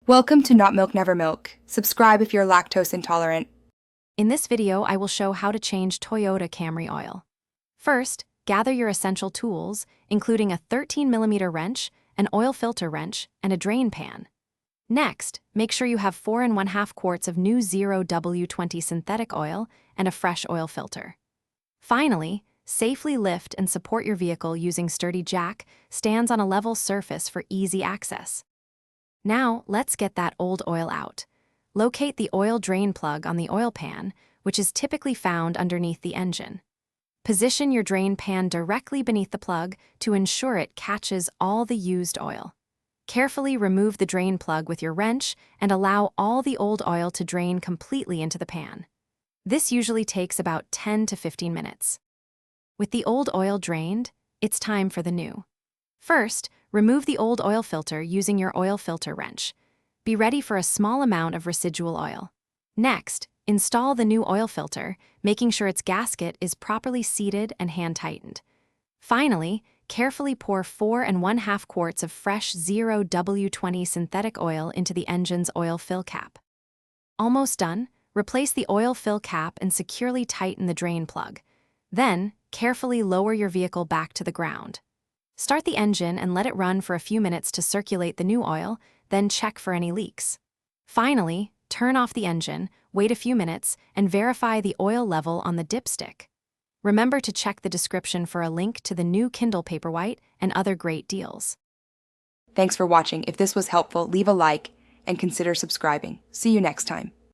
Welcome to Not Milk Never Milk. Subscribe if you're lactose intolerant. In this video, I will show how to change Toyota Camry oil. First, gather your essential tools, including a 13mm wrench, an oil filter wrench, and a drain pan. Next, make sure you have 4 1/2 quarts of new 0W20 synthetic oil and a fresh oil filter. Finally, safely lift and support your vehicle using sturdy jack stands on a level surface for easy access. Now, let's get that old oil out. Locate the oil drain plug on the oil pan, which is typically found underneath the engine. Position your drain pan directly beneath the plug to ensure it catches all the used oil. Carefully remove the drain plug with your wrench and allow all the old oil to drain completely into the pan. This usually takes about 10 to 15 minutes. With the old oil drained, it's time for the new. First, remove the old oil filter using your oil filter wrench. Be ready for a small amount of residual oil. Next, install the new oil filter, making sure its gasket is properly seated and hand-tightened. Finally, carefully pour 4 1/2 quarts of fresh 0W20 synthetic oil into the engine's oil fill cap. Almost done, replace the oil fill cap and securely tighten the drain plug. Then, carefully lower your vehicle back to the ground. Start the engine and let it run for a few minutes to circulate the new oil, then check for any leaks. Finally, turn off the engine, wait a few minutes, and verify the oil level on the dipstick. Remember to check the description for a link to the new Kindle Paperwhite and other great deals. Thanks for watching. If this was helpful, leave a like and consider subscribing. See you next time.